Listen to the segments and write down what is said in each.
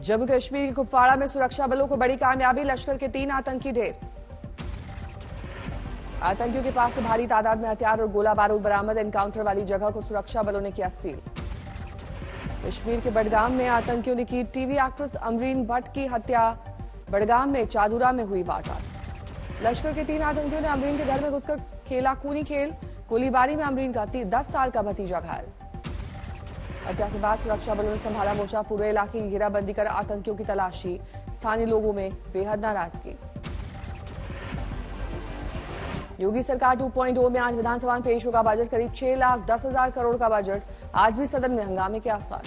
जम्मू कश्मीर के कुपवाड़ा में सुरक्षा बलों को बड़ी कामयाबी, लश्कर के 3 आतंकी ढेर। आतंकियों के पास से भारी तादाद में हथियार और गोला बारूद बरामद। एनकाउंटर वाली जगह को सुरक्षा बलों ने किया सील। कश्मीर के बडगाम में आतंकियों ने की टीवी एक्ट्रेस अमरीन भट्ट की हत्या। बडगाम में चादुरा में हुई वारदात। लश्कर के 3 आतंकियों ने अमरीन के घर में घुसकर खेला खूनी खेल। गोलीबारी में अमरीन का 10 साल का भतीजा घायल। हत्या के बाद सुरक्षा बलों ने संभाला मोर्चा। पूरे इलाके की घेराबंदी कर आतंकियों की तलाशी। स्थानीय लोगों में बेहद नाराजगी। योगी सरकार 2.0 में आज विधानसभा में पेश होगा बजट। करीब 6,10,000 करोड़ का बजट। आज भी सदन में हंगामे के आसार।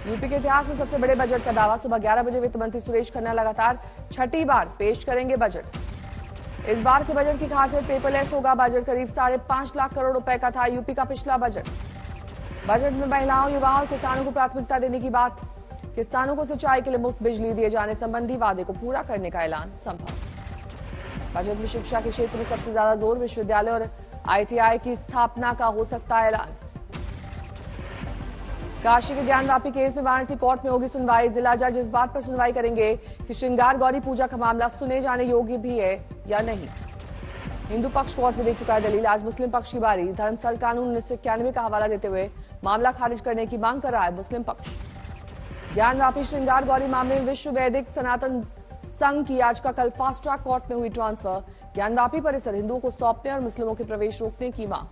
यूपी के इतिहास में सबसे बड़े बजट का दावा। सुबह 11 बजे वित्त मंत्री सुरेश खन्ना लगातार छठी बार पेश करेंगे बजट। इस बार के बजट की खासियत पेपरलेस होगा बजट। करीब 5.5 लाख करोड़ रुपए का था यूपी का पिछला बजट। बजट में महिलाओं, युवाओं और किसानों को प्राथमिकता देने की बात। किसानों को सिंचाई के लिए मुफ्त बिजली दिए जाने संबंधी वादे को पूरा करने का ऐलान संभव। बजट में शिक्षा के क्षेत्र में सबसे ज्यादा जोर। विश्वविद्यालय और आईटीआई की स्थापना का हो सकता है ऐलान। काशी के ज्ञानवापी केस में वाराणसी कोर्ट में होगी सुनवाई। जिला जज इस बात पर सुनवाई करेंगे कि श्रृंगार गौरी पूजा का मामला सुने जाने योग्य भी है या नहीं। हिंदू पक्ष कोर्ट में दे चुका है दलील। आज मुस्लिम पक्ष की बारी। धर्मस्थल कानून 1991 का हवाला देते हुए मामला खारिज करने की मांग कर रहा है मुस्लिम पक्ष। ज्ञानवापी श्रृंगार गौरी मामले में विश्व वैदिक सनातन संघ की याचिका कल फास्ट ट्रैक कोर्ट में हुई ट्रांसफर। ज्ञानवापी परिसर हिंदुओं को सौंपने और मुस्लिमों के प्रवेश रोकने की मांग।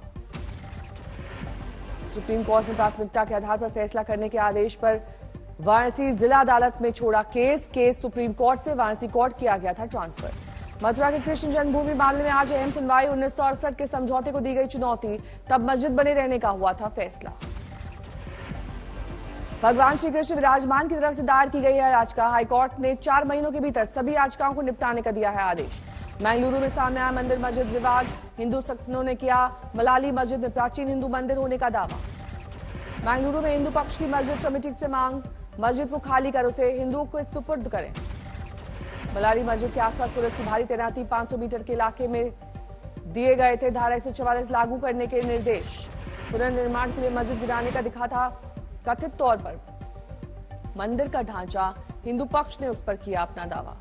सुप्रीम कोर्ट में प्राथमिकता के आधार पर फैसला करने के आदेश पर वाराणसी जिला अदालत में छोड़ा केस सुप्रीम कोर्ट से वाराणसी कोर्ट किया गया था ट्रांसफर। मथुरा के कृष्ण जन्मभूमि मामले में आज अहम सुनवाई। 1968 के समझौते को दी गई चुनौती। तब मस्जिद बने रहने का हुआ था फैसला। भगवान श्री कृष्ण विराजमान की तरफ से दायर की गई है याचिका। हाईकोर्ट ने 4 महीनों के भीतर सभी याचिकाओं को निपटाने का दिया है आदेश। बेंगलुरु में सामने आया मंदिर मस्जिद विवाद। हिंदू संगठनों ने किया मलाली मस्जिद में प्राचीन हिंदू मंदिर होने का दावा। बेंगलुरु में हिंदू पक्ष की मस्जिद कमेटी से मांग, मस्जिद को खाली कर उसे हिंदुओं को सुपुर्द करें। मलाली मस्जिद के आसपास पुलिस की भारी तैनाती। 500 मीटर के इलाके में दिए गए थे धारा 144 लागू करने के निर्देश। पुनर्निर्माण के लिए मस्जिद गिराने का दिखा था कथित तौर पर मंदिर का ढांचा। हिंदू पक्ष ने उस पर किया अपना दावा।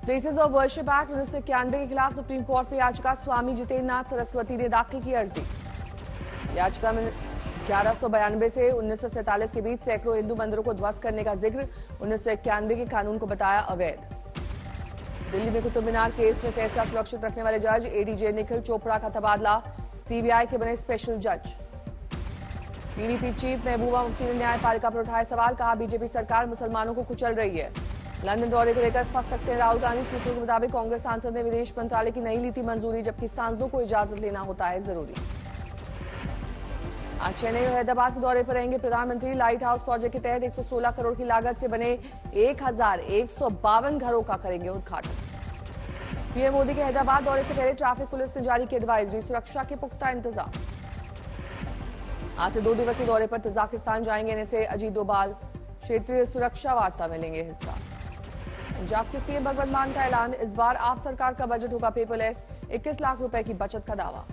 प्लेसेस ऑफ वर्शिप एक्ट 1991 के खिलाफ सुप्रीम कोर्ट में याचिका। स्वामी जितेंद्र नाथ सरस्वती ने दाखिल की अर्जी। याचिका में 1192 से 1947 के बीच सैकड़ों हिंदू मंदिरों को ध्वस्त करने का जिक्र। 1991 के कानून को बताया अवैध। दिल्ली में कुतुब मीनार केस में फैसला सुरक्षित रखने वाले जज एडीजे निखिल चोपड़ा का तबादला। सीबीआई के बने स्पेशल जज। पीडीपी चीफ महबूबा मुफ्ती ने न्यायपालिका पर उठाए सवाल। कहा बीजेपी सरकार मुसलमानों को कुचल रही है। लंदन दौरे को लेकर फंस सकते हैं राहुल गांधी। सूत्रों के मुताबिक कांग्रेस सांसद ने विदेश मंत्रालय की नहीं ली थी मंजूरी, जबकि सांसदों को इजाजत लेना होता है जरूरी। आज चेन्नई और हैदराबाद के दौरे पर रहेंगे प्रधानमंत्री। लाइट हाउस प्रोजेक्ट के तहत 116 करोड़ की लागत से बने 1152 घरों का करेंगे उद्घाटन। पीएम मोदी के हैदराबाद दौरे से पहले ट्रैफिक पुलिस ने जारी की एडवाइजरी। सुरक्षा के पुख्ता इंतजाम। आज से 2 दिवसीय दौरे पर तजाकिस्तान जाएंगे एनएसए अजीत डोभाल। क्षेत्रीय सुरक्षा वार्ता में लेंगे हिस्सा। पंजाब के सीएम भगवंत मान का ऐलान। इस बार आप सरकार का बजट होगा पेपरलेस। 21 लाख रुपए की बचत का दावा।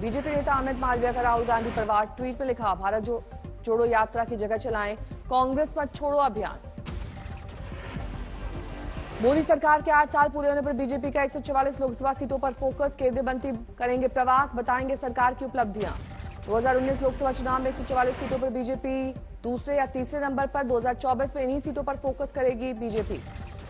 बीजेपी नेता अमित मालवीय का राहुल गांधी पर वार। ट्वीट में लिखा, भारत जोड़ो यात्रा की जगह चलाएं कांग्रेस मत छोड़ो अभियान। मोदी सरकार के 8 साल पूरे होने पर बीजेपी का 144 लोकसभा सीटों पर फोकस। केंद्रीय मंत्री करेंगे प्रवास, बताएंगे सरकार की उपलब्धियां। 2019 लोकसभा चुनाव में 144 सीटों पर बीजेपी दूसरे या तीसरे नंबर पर। 2024 में इन्हीं सीटों पर फोकस करेगी बीजेपी।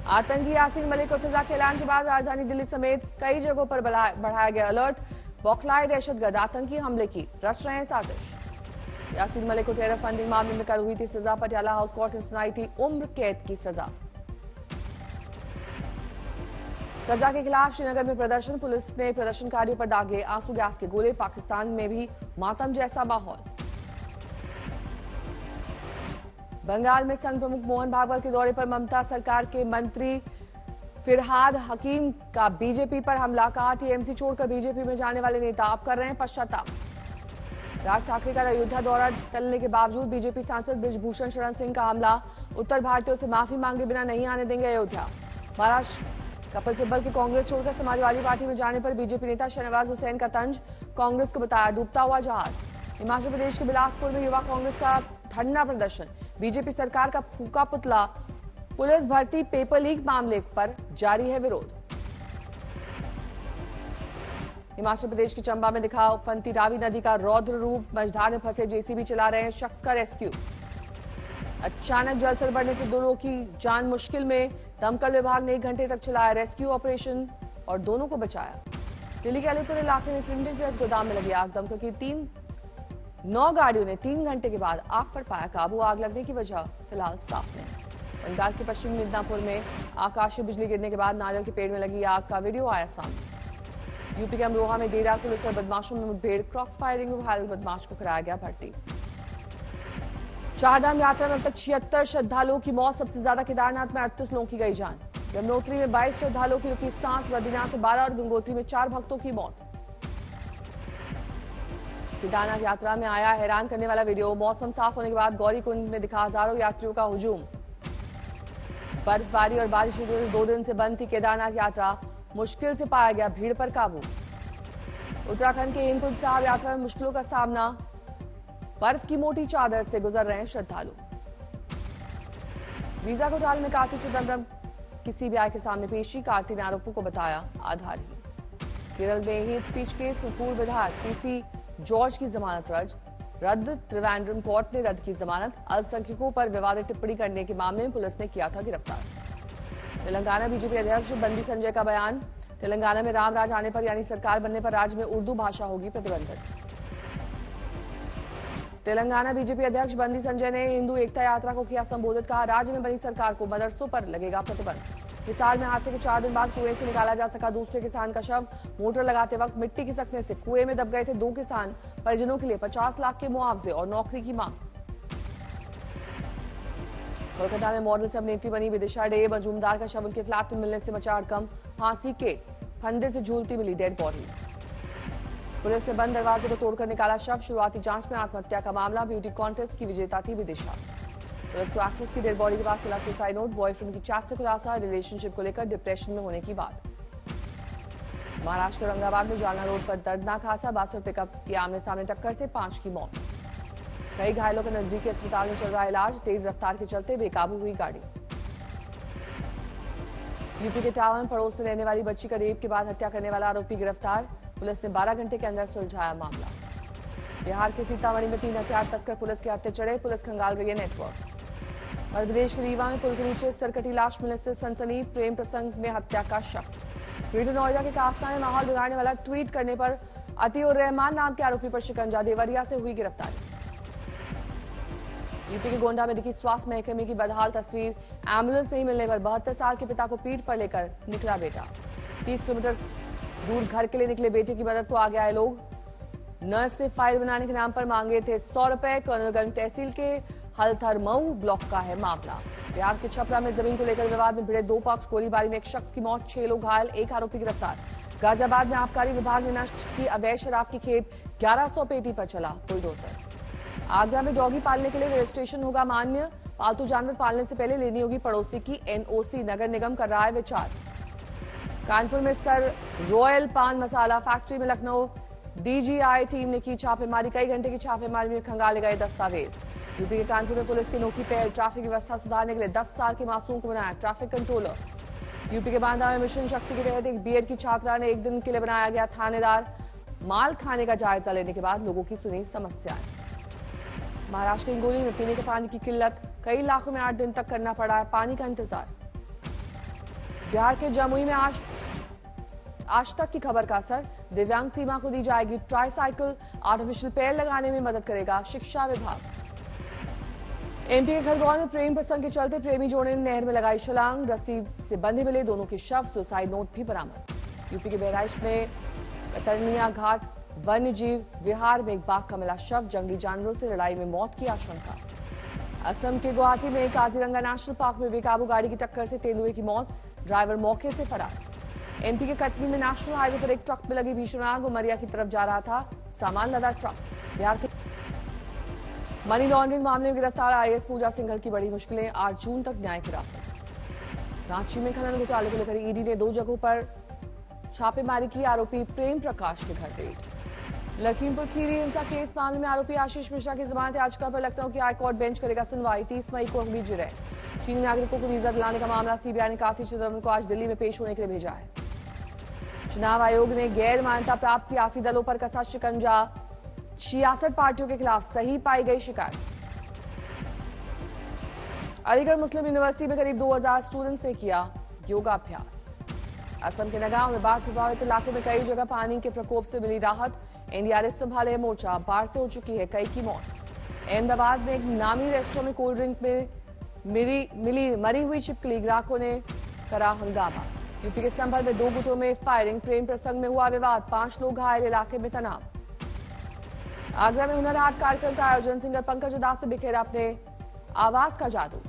आतंकी यासीन मलिक को सजा के ऐलान के बाद राजधानी दिल्ली समेत कई जगहों पर बढ़ाया गया अलर्ट। बौखलाए दहशतगर्द आतंकी हमले की रच रहे हैं साजिश। यासीन मलिक को टेरर फंडिंग मामले में कल हुई थी सजा। पटियाला हाउस कोर्ट ने सुनाई थी उम्र कैद की सजा। सजा के खिलाफ श्रीनगर में प्रदर्शन। पुलिस ने प्रदर्शनकारियों पर दागे आंसू गैस के गोले। पाकिस्तान में भी मातम जैसा माहौल। बंगाल में संघ प्रमुख मोहन भागवत के दौरे पर ममता सरकार के मंत्री फिरहाद हकीम का बीजेपी पर हमला। कहा टीएमसी छोड़कर बीजेपी में जाने वाले नेता अब कर रहे हैं पश्चाताप। राज ठाकरे का अयोध्या दौरा टलने के बावजूद बीजेपी सांसद बृजभूषण शरण सिंह का हमला। उत्तर भारतीयों से माफी मांगे बिना नहीं आने देंगे अयोध्या। महाराष्ट्र कपिल सिब्बल के कांग्रेस छोड़कर समाजवादी पार्टी में जाने पर बीजेपी नेता शहनवाज हुसैन का तंज। कांग्रेस को बताया डूबता हुआ जहाज। हिमाचल प्रदेश के बिलासपुर में युवा कांग्रेस का धरना प्रदर्शन, बीजेपी सरकार का फूका पुतला, पुलिस भर्ती पेपर लीक मामले पर जारी है विरोध। हिमाचल प्रदेश के चंबा में दिखा उफनती रावी नदी का रौद्र रूप, मझधार में फंसे जेसीबी चला रहे शख्स का रेस्क्यू। अचानक जलस्तर बढ़ने से दो लोगों की जान मुश्किल में, दमकल विभाग ने 1 घंटे तक चलाया रेस्क्यू ऑपरेशन और दोनों को बचाया। दिल्ली के अलीपुर इलाके में प्रिंटिंग प्रेस गोदाम में लगी आग, दमकल की 9 गाड़ियों ने 3 घंटे के बाद आग पर पाया काबू। आग लगने की वजह फिलहाल साफ नहीं। बंगाल के पश्चिमी मिदनापुर में आकाशीय बिजली गिरने के बाद नारियल के पेड़ में लगी आग का वीडियो आया सामने। यूपी के अमरोहा में देर रात पुलिस और बदमाशों में मुठभेड़, क्रॉस फायरिंग में घायल बदमाश को कराया गया भर्ती। चारधाम यात्रा में अब तक 76 श्रद्धालुओं की मौत, सबसे ज्यादा केदारनाथ में 38 लोगों की गई जान। यमुनोत्री में 22 श्रद्धालुओं की रुकी सांस, बद्रीनाथ में 12 और गंगोत्री में 4 भक्तों की मौत। केदारनाथ यात्रा में आया हैरान करने वाला वीडियो, मौसम साफ होने के बाद गौरीकुंड में दिखा हजारों यात्रियों का हुजूम। बर्फबारी और बारिश की वजह से 2 दिन से बंद थी केदारनाथ यात्रा, मुश्किल से पाया गया भीड़ पर काबू। उत्तराखंड के हेमकुंड साहब यात्रा में मुश्किलों का सामना, बर्फ की मोटी चादर से गुजर रहे हैं श्रद्धालु। वीजा घोटाले में कार्ति चिदम्बरम की सीबीआई के सामने पेशी, कार्ति ने आरोपों को बताया आधारहीन। केरल में हेट स्पीच केस में पूर्व विधायक पीसी जॉर्ज की जमानत रद्द, त्रिवेंद्रम कोर्ट ने रद्द की जमानत। अल्पसंख्यकों पर विवादित टिप्पणी करने के मामले में पुलिस ने किया था गिरफ्तार। तेलंगाना बीजेपी अध्यक्ष बंदी संजय का बयान, तेलंगाना में राम राज आने पर यानी सरकार बनने पर राज्य में उर्दू भाषा होगी प्रतिबंधित। तेलंगाना बीजेपी अध्यक्ष बंदी संजय ने हिंदू एकता यात्रा को किया संबोधित, कहा राज्य में बनी सरकार को मदरसों पर लगेगा प्रतिबंध। हिसार में हादसे के 4 दिन बाद कुएं से निकाला जा सका दूसरे किसान का शव, मोटर लगाते वक्त मिट्टी खिसकने से कुएं में दब गए थे 2 किसान, परिजनों के लिए 50 लाख के मुआवजे और नौकरी की मांग। कोलकाता में मॉडल से अभिनेत्री बनी विदिशा डे, मजूमदार का शव उनके फ्लैट में मिलने से मचा हड़कंप, फांसी के फंदे से झूलती मिली डेड बॉडी। पुलिस ने बंद दरवाजे को तोड़कर निकाला शव, शुरुआती जांच में आत्महत्या का मामला, ब्यूटी कॉन्टेस्ट की विजेता थी विदिशा। पुलिस को एक्ट्रेस की डेड बॉडी के पास मिला सुसाइड नोट, बॉयफ्रेंड की चैट से खुलासा, रिलेशनशिप को लेकर डिप्रेशन में होने की बात। महाराष्ट्र के औरंगाबाद में जालना रोड पर दर्दनाक हादसा, बस और पिकअप की आमने सामने टक्कर से 5 की मौत। कई घायलों का नजदीकी अस्पताल में चल रहा इलाज, तेज रफ्तार के चलते बेकाबू हुई गाड़ी। यूपी के टावर में पड़ोस में रहने वाली बच्ची का रेप के बाद हत्या करने वाला आरोपी गिरफ्तार, पुलिस ने 12 घंटे के अंदर सुलझाया मामला। बिहार के सीतामढ़ी में 3 हथियार तस्कर पुलिस के हत्थे चढ़े, पुलिस खंगाल रही है नेटवर्क। मध्य प्रदेश के रीवा में पुल के नीचे सरकटी लाश मिलने से सनसनी, प्रेम प्रसंग में हत्या का शक। ग्रेटर नोएडा के काफना में माहौल बिगाड़ने वाला ट्वीट करने पर अतीउर रहमान नाम के आरोपी पर शिकंजा, देवरिया से हुई गिरफ्तारी। यूपी के गोंडा में दिखी स्वास्थ्य महकमे की बदहाल तस्वीर, एम्बुलेंस नहीं मिलने पर 72 साल के पिता को पीठ पर लेकर निकला बेटा। 30 किलोमीटर दूर घर के लिए निकले बेटे की मदद को आगे आए लोग। नर्स ने फाइल बनाने के नाम पर मांगे थे 100 रुपए। कर्नलगंज तहसील के हलथरमऊ ब्लॉक का है मामला। बिहार के छपरा में जमीन को लेकर विवाद में भिड़े 2 पक्ष, गोलीबारी में 1 शख्स की मौत, 6 लोग घायल, 1 आरोपी गिरफ्तार। गाजियाबाद में आबकारी विभाग ने नष्ट की अवैध शराब की खेप, 1100 पेटी पर चला बुलडोजर। आगरा में डॉगी पालने के लिए रजिस्ट्रेशन होगा मान्य, पालतू जानवर पालने से पहले लेनी होगी पड़ोसी की एनओसी, नगर निगम कर रहा है विचार। कानपुर में सर रॉयल पान मसाला फैक्ट्री में लखनऊ डीजीआई टीम ने की छापेमारी, कई घंटे की छापेमारी में खंगाले गए दस्तावेज। यूपी के कानपुर में पुलिस की अनोखी पहल, ट्रैफिक व्यवस्था सुधारने के लिए 10 साल के मासूम को बनाया ट्रैफिक कंट्रोलर। यूपी के बांदा में मिशन शक्ति के तहत एक बीएड की छात्रा ने 1 दिन के लिए बनाया गया थानेदार, माल खाने का जायजा लेने के बाद लोगों की सुनी समस्याएं। महाराष्ट्र के हिंगोली में पीने के पानी की किल्लत, कई इलाकों में 8 दिन तक करना पड़ा है पानी का इंतजार। बिहार के जमुई में आज तक की खबर का असर, दिव्यांग सीमा को दी जाएगी ट्राईसाइकिल, आर्टिफिशियल पैर लगाने में मदद करेगा शिक्षा विभाग। एमपी के खरगोन में प्रेम प्रसंग के चलते प्रेमी जोड़े ने नहर में लगाई छलांग, रस्सी से बंधे मिले दोनों के शव, सुसाइड नोट भी बरामद। यूपी के बहराइच में कतरनिया घाट वन्य जीव विहार में एक बाघ का मिला शव, जंगली जानवरों से लड़ाई में मौत की आशंका। असम के गुवाहाटी में काजीरंगा नेशनल पार्क में बेकाबू गाड़ी की टक्कर से तेंदुए की मौत, ड्राइवर मौके से फरार। एमपी के कटनी में नेशनल हाईवे पर एक ट्रक में लगी भीषण आग, उमरिया की तरफ जा रहा था सामान लदा ट्रक। बिहार के मनी लॉन्ड्रिंग मामले में गिरफ्तार आईएएस पूजा सिंघल की बड़ी मुश्किलें, 8 जून तक न्यायिक हिरासत। रांची में खनन घोटाले को लेकर ईडी ने 2 जगहों पर छापेमारी की, आरोपी प्रेम प्रकाश के घर रेड। लखीमपुर खीरी हिंसा केस मामले में आरोपी आशीष मिश्रा की जमानत याचिका पर लखनऊ की हाईकोर्ट बेंच करेगा सुनवाई। 30 मई को होगी जिरह। चीनी नागरिकों को वीजा दिलाने का मामला सीबीआई ने कार्ति चिदंबरम को आज दिल्ली में पेश होने के लिए भेजा है। चुनाव आयोग ने गैर मान्यता प्राप्त सियासी दलों पर कसा शिकंजा। 66 पार्टियों के खिलाफ सही पाई गई शिकायत। अलीगढ़ मुस्लिम यूनिवर्सिटी में करीब 2000 स्टूडेंट्स ने किया योगाभ्यास। असम के नगांव में बाढ़ प्रभावित इलाकों में कई जगह पानी के प्रकोप से मिली राहत। एनडीआरएफ संभाले मोर्चा। बाढ़ से हो चुकी है कई की मौत। अहमदाबाद में एक नामी रेस्टोरेंट में कोल्ड ड्रिंक में मिली मरी हुई छिपकली। ग्राहकों ने करा हंगामा। यूपी के संभल में 2 गुटों में फायरिंग। प्रेम प्रसंग में हुआ विवाद। 5 लोग घायल। इलाके में तनाव। आगरा में हुनर हाट कार्यक्रम का आयोजन। सिंगर पंकज उदास ने बिखेरा अपने आवाज का जादू।